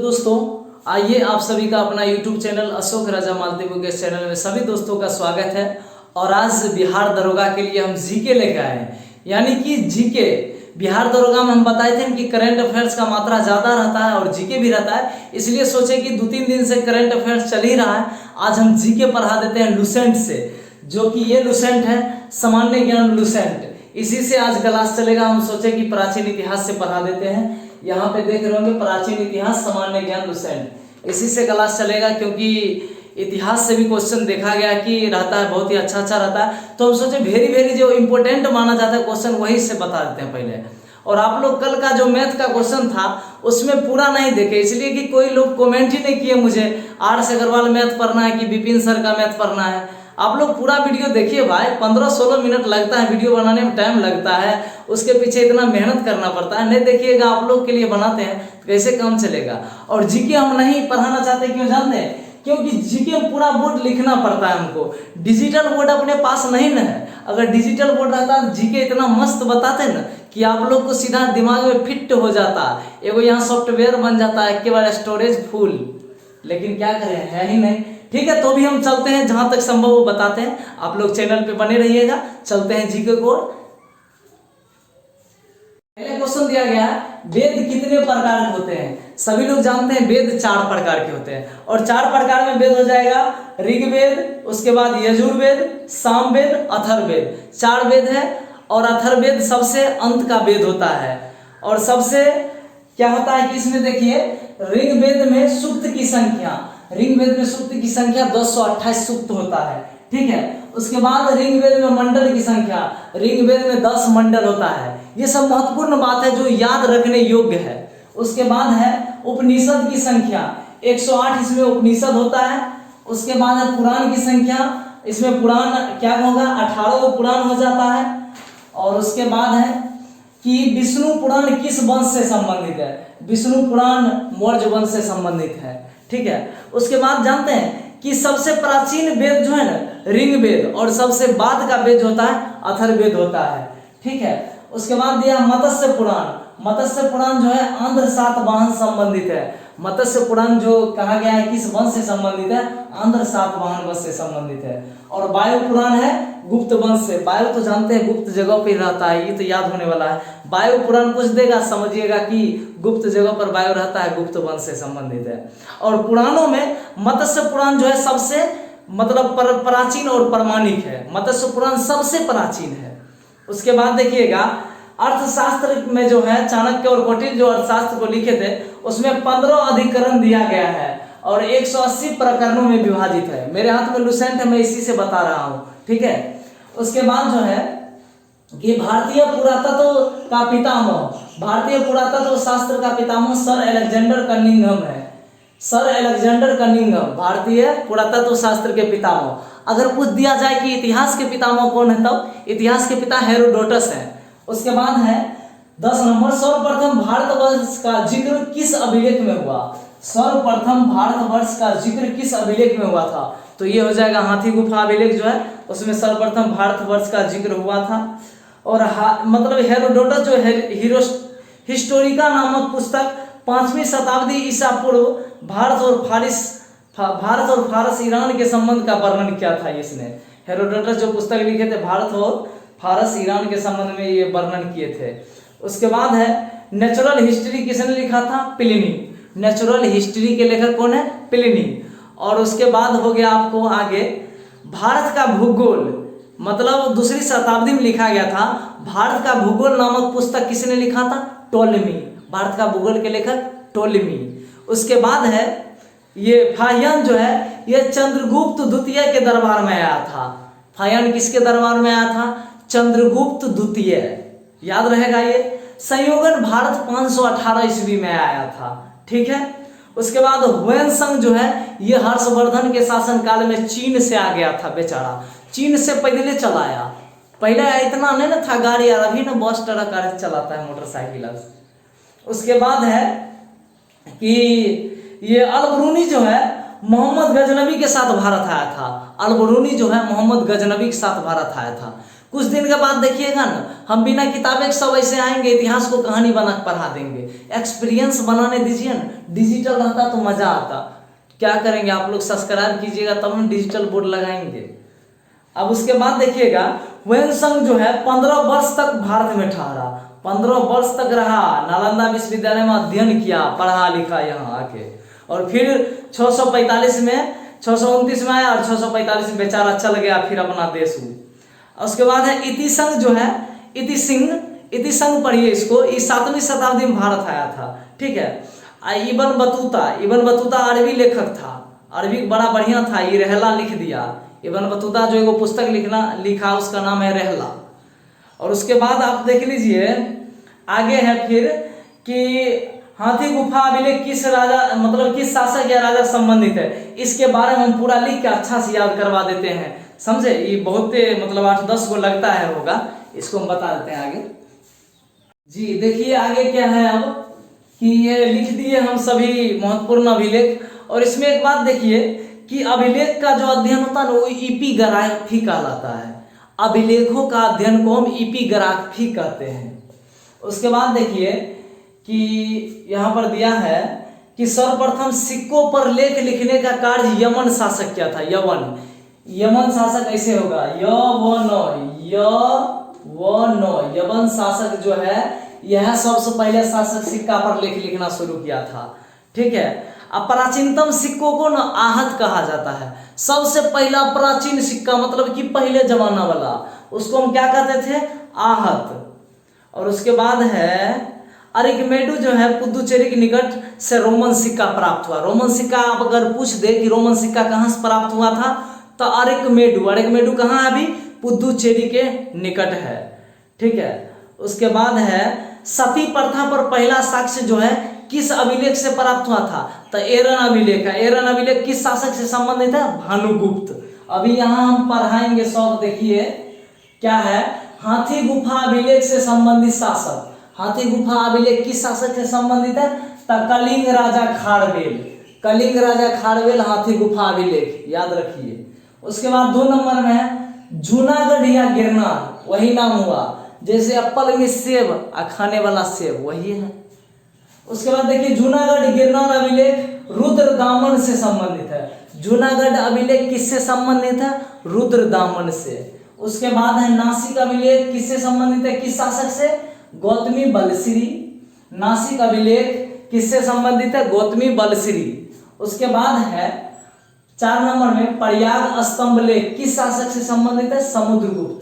दोस्तों, आइए आप सभी का अपना YouTube चैनल अशोक राजा मालती बुक के चैनल में सभी दोस्तों का स्वागत है। और आज बिहार दरोगा के लिए हम जीके लेकर आए हैं, यानी कि जीके। बिहार दरोगा में हम बताए थे कि करंट अफेयर्स का मात्रा ज़्यादा रहता है और जीके भी रहता है, इसलिए सोचे कि 2-3 दिन से करंट अफेयर्स चल ही रहा है, आज हम जीके पढ़ा देते हैं लुसेंट से, जो कि ये लुसेंट है सामान्य ज्ञान लुसेंट। इसी से आज क्लास चलेगा। हम सोचे कि प्राचीन इतिहास से पढ़ा देते हैं। यहाँ पे देख रहे होंगे प्राचीन इतिहास सामान्य ज्ञान लुसेंट, इसी से क्लास चलेगा, क्योंकि इतिहास से भी क्वेश्चन देखा गया कि रहता है, बहुत ही अच्छा रहता है। तो हम सोचे वेरी जो इम्पोर्टेंट माना जाता है क्वेश्चन वही से बता देते हैं पहले। और आप लोग कल का जो मैथ का क्वेश्चन था उसमें पूरा नहीं देखे, इसलिए कि कोई लोग कमेंट ही नहीं किए मुझे आर से अग्रवाल मैथ पढ़ना है कि विपिन सर का मैथ पढ़ना है। आप लोग पूरा वीडियो देखिए भाई, 15-16 मिनट लगता है वीडियो बनाने में, टाइम लगता है, उसके पीछे इतना मेहनत करना पड़ता है। नहीं देखिएगा, आप लोग के लिए बनाते हैं तो कैसे काम चलेगा। और जीके हम नहीं पढ़ाना चाहते, क्यों जानते हैं? क्योंकि जीके में पूरा बोर्ड लिखना पड़ता है हमको, डिजिटल बोर्ड अपने पास नहीं न है। अगर डिजिटल बोर्ड रहता तो जीके इतना मस्त बताते न कि आप लोग को सीधा दिमाग में फिट हो जाता, एगो यहाँ सॉफ्टवेयर बन जाता है, केवल स्टोरेज फुल। लेकिन क्या करें, है ही नहीं। ठीक है, तो भी हम चलते हैं, जहां तक संभव वो बताते हैं। आप लोग चैनल पे बने रहिएगा। चलते हैं जीके को। पहले क्वेश्चन दिया गया है, वेद कितने प्रकार के होते हैं? सभी लोग जानते हैं वेद 4 प्रकार के होते हैं, और 4 प्रकार में वेद हो जाएगा ऋग्वेद, उसके बाद यजुर्वेद, सामवेद, अथर्ववेद। 4 वेद है, और अथर्ववेद सबसे अंत का वेद होता है। और सबसे क्या होता है कि इसमें देखिए, ऋग्वेद में सूक्त की संख्या, ऋग्वेद में सूक्त की संख्या 228 सूक्त होता है। ठीक है, उसके बाद ऋग्वेद में मंडल की संख्या, ऋग्वेद में 10 मंडल होता है। ये सब महत्वपूर्ण बात है जो याद रखने योग्य है। उसके बाद है उपनिषद की संख्या, 108 इसमें उपनिषद होता है। उसके बाद है पुराण की संख्या, इसमें पुराण क्या होगा, 18 पुराण हो जाता है। और उसके बाद है कि विष्णु पुराण किस वंश से संबंधित है? विष्णु पुराण मौर्य वंश से संबंधित है। ठीक है, उसके बाद जानते हैं कि सबसे प्राचीन वेद जो है ना ऋग्वेद, और सबसे बाद का वेद होता है अथर्ववेद होता है। ठीक है, उसके बाद दिया मत्स्य पुराण। मत्स्य पुराण जो है आंध्र सातवाहन संबंधित है। मत्स्य पुराण जो कहा गया है किस वंश से संबंधित है? आंध्र सातवाहन वंश से संबंधित है। और वायु पुराण है गुप्त वंश से। वायु तो जानते हैं गुप्त जगह पे रहता है, ये तो याद होने वाला है। वायु पुराण पूछ देगा, समझिएगा कि गुप्त जगह पर वायु रहता है, गुप्त वंश से संबंधित है। और पुराणों में मत्स्य पुराण जो है सबसे मतलब प्राचीन और प्रमाणिक है। मत्स्य पुराण सबसे प्राचीन है। उसके बाद देखिएगा, अर्थशास्त्र में जो है चाणक्य और कौटिल्य जो अर्थशास्त्र को लिखे थे, उसमें 15 अधिकरण दिया गया है और 180 प्रकरणों में विभाजित है। मेरे हाथ में लुसेंट है, मैं इसी से बता रहा हूं। ठीक है, उसके बाद जो है कि भारतीय पुरातत्व का पितामह, भारतीय पुरातत्व शास्त्र का पितामह सर अलेक्जेंडर कनिंघम है। सर अलेक्जेंडर कनिंघम भारतीय पुरातत्व शास्त्र के पितामह। अगर पूछ दिया जाए कि इतिहास के पितामह कौन है, तब इतिहास के पिता हेरोडोटस है। उसके बाद है 10 नंबर, सर्वप्रथम भारतवर्ष का जिक्र किस अभिलेख में हुआ? सर्वप्रथम भारतवर्ष का जिक्र किस अभिलेख में हुआ था? तो ये हो जाएगा हाथी गुफा अभिलेख जो है, उसमें सर्वप्रथम भारतवर्ष का जिक्र हुआ था। और मतलब हेरोडोटस जो हिस्टोरिका नामक पुस्तक 5वीं शताब्दी ईसा पूर्व भारत और फारस ईरान के संबंध का वर्णन किया था। इसने हेरोडोटस जो पुस्तक लिखे थे भारत और फारस ईरान के संबंध में ये वर्णन किए थे। उसके बाद है नेचुरल हिस्ट्री किसने लिखा था? प्लिनी। नेचुरल हिस्ट्री के लेखक कौन है? प्लिनी। और उसके बाद हो गया आपको आगे भारत का भूगोल, मतलब 2री शताब्दी में लिखा गया था। भारत का भूगोल नामक पुस्तक किसने लिखा था? टोलेमी। भारत का भूगोल के लेखक टोलेमी। उसके बाद है ये फाहियन जो है, ये चंद्रगुप्त द्वितीय के दरबार में आया था। फाहियन किसके दरबार में आया था? चंद्रगुप्त द्वितीय, याद रहेगा ये। संयोगन भारत 518 ईस्वी में आया था। ठीक है, उसके बाद हुएनसंग जो है ये हर्षवर्धन के शासन काल में चीन से आ गया था बेचारा, चीन से पैदल चलाया। पहले इतना नहीं ना था गाड़ी, और अभी ना बस ट्रक चलाता है, मोटरसाइकिल। उसके बाद है कि ये अल-बरूनी जो है मोहम्मद गजनबी के साथ भारत आया था। अल-बरूनी जो है मोहम्मद गजनबी के साथ भारत आया था। कुछ दिन के बाद देखिएगा ना, हम बिना किताबें के सब ऐसे आएंगे, इतिहास को कहानी बना के पढ़ा देंगे। एक्सपीरियंस बनाने दीजिए ना, डिजिटल रहता तो मजा आता। क्या करेंगे आप लोग, सब्सक्राइब कीजिएगा तब हम डिजिटल बोर्ड लगाएंगे। अब उसके बाद देखिएगा, ह्वेनसांग जो है 15 वर्ष तक भारत में ठहरा, 15 वर्ष तक रहा, नालंदा विश्वविद्यालय में अध्ययन किया, पढ़ा लिखा यहाँ आके, और फिर 629 में 629 में आया और 645 में बेचारा चल गया फिर अपना देश हुआ। उसके बाद है इतिसंग जो है, इतिसंग पढ़िए इसको, इस 7वीं शताब्दी में भारत आया था, ठीक है। इब्न बतूता अरबी लेखक था, अरबी बड़ा बढ़िया था, ये रहला लिख दिया। इब्न बतूता जो एगो पुस्तक लिखा उसका नाम है रहला। और उसके बाद आप देख लीजिए आगे है फिर कि हाथी गुफा अभिलेख किस राजा मतलब किस शासक या राजा संबंधित है, इसके बारे में हम पूरा लिख के अच्छा से याद करवा देते हैं, समझे। ये बहुत मतलब 8-10 को लगता है होगा, इसको हम बता देते हैं आगे। जी देखिए आगे क्या है अब कि ये लिख दिए हम सभी महत्वपूर्ण अभिलेख। और इसमें एक बात देखिए कि अभिलेख का जो अध्ययन होता है ना वो इपिग्राफी कहलाता है। अभिलेखों का अध्ययन को हम इपिग्राफी कहते हैं। उसके बाद देखिए कि यहाँ पर दिया है कि सर्वप्रथम सिक्कों पर लेख लिखने का कार्य यमन शासक क्या था। यमन शासक ऐसे होगा, यमन शासक जो है यह सबसे पहले शासक सिक्का पर लेख लिखना शुरू किया था, ठीक है। अब प्राचीनतम सिक्कों को ना आहत कहा जाता है। सबसे पहला प्राचीन सिक्का मतलब कि पहले जमाना वाला, उसको हम क्या कहते थे, आहत। और उसके बाद है अरिकमेडु जो है पुदुचेरी के निकट से रोमन सिक्का प्राप्त हुआ। रोमन सिक्का आप अगर पूछ दे कि रोमन सिक्का कहाँ से प्राप्त हुआ था तो अरिकमेडु कहाँ है, अभी पुदुचेरी के निकट है, ठीक है। उसके बाद है सती प्रथा पर पहला साक्ष्य जो है किस अभिलेख से प्राप्त हुआ था, तो एरन अभिलेख है। एरन अभिलेख किस शासक से संबंधित है, भानुगुप्त। अभी यहाँ हम पढ़ाएंगे सब, देखिए क्या है, हाथी गुफा अभिलेख से संबंधित शासक। हाथी गुफा अभिलेख किस शासक से संबंधित है, तो कलिंग राजा खारवेल हाथी गुफा अभिलेख, याद रखिए। उसके बाद 2 नंबर में है जूनागढ़ या गिरनार, वही नाम हुआ, जैसे एप्पल में सेब आ खाने वाला सेब वही है। उसके बाद देखिए जूनागढ़ गिरनार अभिलेख रुद्रदामन से संबंधित है। जूनागढ़ अभिलेख किससे संबंधित है, रुद्रदामन से। उसके बाद है नासिक अभिलेख किससे संबंधित है, किस शासक से, गौतमी बलश्री। नासिक अभिलेख किससे संबंधित है, गौतमी बलश्री। उसके बाद है 4 नंबर में प्रयाग स्तंभ लेख किस शासक से संबंधित है, समुद्रगुप्त।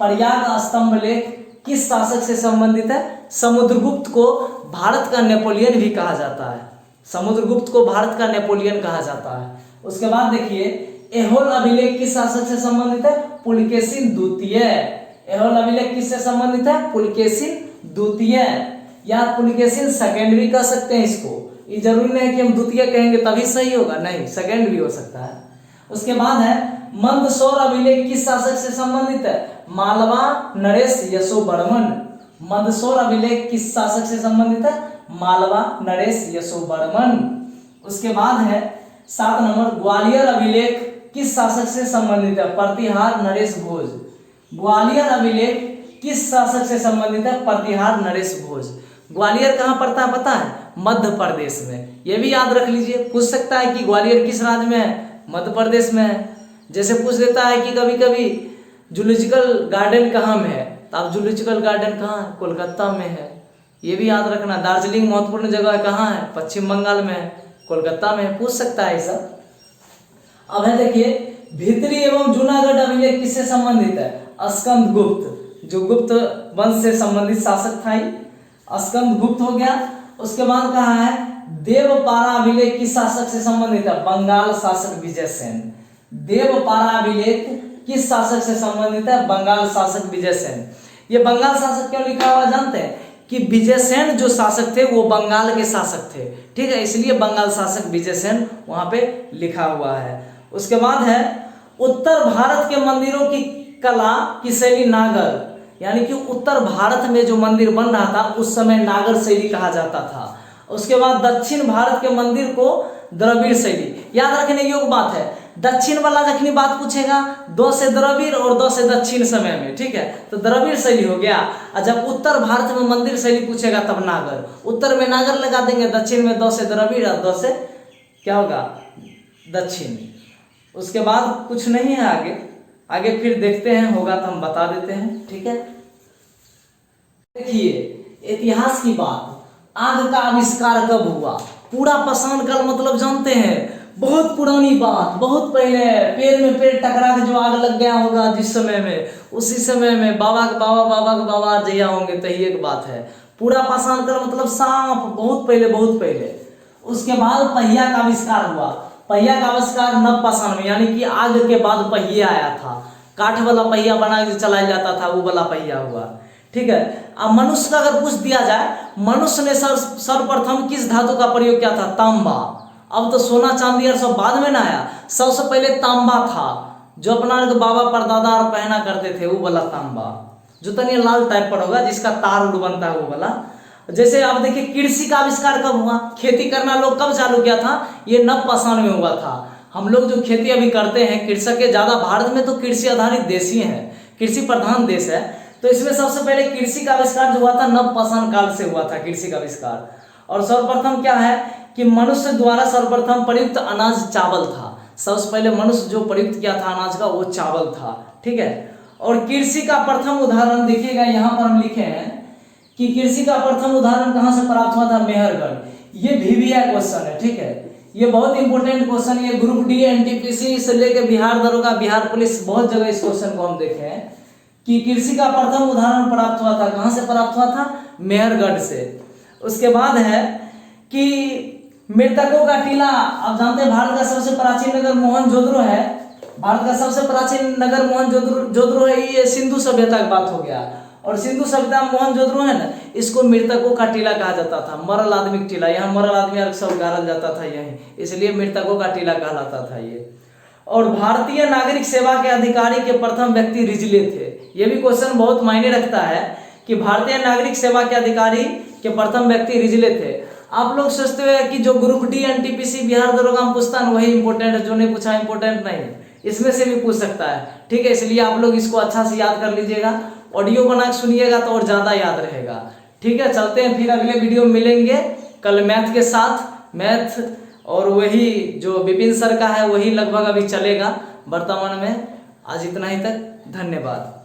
प्रयाग स्तंभ लेख किस शासक से संबंधित है, समुद्रगुप्त को भारत का नेपोलियन भी कहा जाता है। समुद्रगुप्त को भारत का नेपोलियन कहा जाता है। उसके बाद देखिए एहोल अभिलेख किस शासक से संबंधित है, पुलकेशिन द्वितीय। एहोल अभिलेख किससे संबंधित है, पुलकेशिन द्वितीय, या पुलकेशिन सेकेंड भी कह सकते हैं इसको। ये जरूरी नहीं है कि हम द्वितीय कहेंगे तभी सही होगा, नहीं, सेकेंड भी हो सकता है। उसके बाद है मंदसौर अभिलेख किस शासक से संबंधित है, मालवा नरेश यशोवर्मन। मंदसौर अभिलेख किस शासक से संबंधित है, मालवा नरेश यशोवर्मन। उसके बाद है 7 नंबर ग्वालियर अभिलेख किस शासक से संबंधित है, प्रतिहार नरेश भोज। ग्वालियर अभिलेख किस शासक से संबंधित है, प्रतिहार नरेश भोज। ग्वालियर कहाँ पड़ता है पता है, मध्य प्रदेश में। ये भी याद रख लीजिए, पूछ सकता है कि ग्वालियर किस राज्य में है, मध्य प्रदेश में है। जैसे पूछ देता है कि कभी कभी जूलॉजिकल गार्डन कहाँ में है, तो आप जूलॉजिकल गार्डन कहाँ है, कोलकाता में है। ये भी याद रखना। दार्जिलिंग महत्वपूर्ण जगह कहाँ है, पश्चिम बंगाल में है, कोलकाता में है, पूछ सकता है ये सब। अब है देखिए भित्री एवं जूनागढ़ अभिलेख किससे संबंधित है, स्कंद गुप्त, जो गुप्त वंश से संबंधित शासक था, स्कंद गुप्त हो गया। उसके बाद कहा है देवपारा अभिलेख किस शासक से संबंधित है, बंगाल शासक विजयसेन। देवपारा अभिलेख किस शासक से संबंधित है, बंगाल शासक विजयसेन। ये बंगाल शासक क्यों लिखा हुआ जानते हैं कि विजयसेन जो शासक थे वो बंगाल के शासक थे, ठीक है, इसलिए बंगाल शासक विजयसेन वहां पे लिखा हुआ है। उसके बाद है उत्तर भारत के मंदिरों की कला की शैली नागर, यानी कि उत्तर भारत में जो मंदिर बन रहा था उस समय नागर शैली कहा जाता था। उसके बाद दक्षिण भारत के मंदिर को द्रविड़ शैली। याद रखने योग्य बात है, दक्षिण वाला जखनी बात पूछेगा द से द्रविड़ और द से दक्षिण समय में, ठीक है, तो द्रविड़ शैली हो गया। और जब उत्तर भारत में मंदिर शैली पूछेगा तब नागर, उत्तर में नागर लगा देंगे, दक्षिण में द से द्रविड़ और द से क्या होगा दक्षिण। उसके बाद कुछ नहीं है आगे, आगे फिर देखते हैं, होगा तो हम बता देते हैं, ठीक है। देखिए इतिहास की बात, आग का आविष्कार कब हुआ? पूरा पाषाण काल मतलब जानते हैं, बहुत पुरानी बात, बहुत पहले पेड़ में पेड़ टकरा के जो आग लग गया होगा जिस समय में, उसी समय में बाबा के बाबा जैया होंगे, तो ये एक बात है। पूरा पाषाण काल मतलब सांप, बहुत पहले बहुत पहले। उसके बाद पहिया का आविष्कार हुआ। पहिया का आविष्कार नव पाषाण में, यानी कि आग के बाद पहिया आया था। काठ वाला पहिया बना के चलाया जाता था, वो वाला पहिया हुआ, ठीक है। अब मनुष्य का अगर पूछ दिया जाए, मनुष्य ने सर्वप्रथम किस धातु का प्रयोग किया था? तांबा। अब तो सोना चांदी और सब बाद में ना आया, सबसे पहले तांबा था, जो अपना बाबा परदादा और पहना करते थे, वो वाला तांबा, जो तनी लाल टाइप पर होगा, जिसका तार उड़ बनता है, वो वाला। जैसे आप देखिए कृषि का आविष्कार कब हुआ? खेती करना लोग कब चालू किया था? ये नव पाषाण में हुआ था। हम लोग जो खेती अभी करते हैं, कृषक के ज्यादा, भारत में तो कृषि आधारित देश ही है, कृषि प्रधान देश है, तो इसमें सबसे पहले कृषि का आविष्कार जो हुआ था नव पाषाण काल से हुआ था कृषि का आविष्कार। और सर्वप्रथम क्या है कि मनुष्य द्वारा सर्वप्रथम प्रयुक्त अनाज चावल था। सबसे पहले मनुष्य जो प्रयुक्त किया था अनाज का, वो चावल था, ठीक है। और कृषि का प्रथम उदाहरण देखिएगा, यहाँ पर हम लिखे हैं कि कृषि का प्रथम उदाहरण कहाँ से प्राप्त हुआ था? मेहरगढ़। ये VVI क्वेश्चन है, ठीक है, ये बहुत इंपॉर्टेंट क्वेश्चन है। ग्रुप डी NTPC से लेकर बिहार दरोगा, बिहार पुलिस, बहुत जगह इस क्वेश्चन को हम देखे हैं कि कृषि का प्रथम उदाहरण प्राप्त हुआ था, कहां से प्राप्त हुआ था? मेहरगढ़ से। उसके बाद है कि मृतकों का टीला, आप जानते हैं भारत का सबसे प्राचीन नगर मोहनजोदड़ो है, भारत का सबसे प्राचीन नगर मोहनजोदड़ो है, ये सिंधु सभ्यता की बात हो गया। और सिंधु सभ्यता मोहनजोदड़ो है ना, इसको मृतकों का टीला कहा जाता था, मरल आदमी का टीला, यहाँ मरल आदमी सब गाड़ल जाता था यहीं, इसलिए मृतकों का टीला कहलाता था ये। और भारतीय नागरिक सेवा के अधिकारी के प्रथम व्यक्ति रिजले थे। यह भी क्वेश्चन बहुत मायने रखता है कि भारतीय नागरिक सेवा के अधिकारी के प्रथम व्यक्ति रिजले थे। आप लोग सोचते हुए कि जो ग्रुप डी NTPC बिहार दरोगा में पूछता है वही इंपॉर्टेंट है, जो नहीं पूछा इंपॉर्टेंट नहीं, इसमें से भी पूछ सकता है, ठीक है। इसलिए आप लोग इसको अच्छा से याद कर लीजिएगा, ऑडियो बना के सुनिएगा तो और ज्यादा याद रहेगा, ठीक है। चलते हैं फिर अगले वीडियो में मिलेंगे कल मैथ के साथ। मैथ और वही जो विपिन सर का है वही लगभग अभी चलेगा वर्तमान में। आज इतना ही तक, धन्यवाद।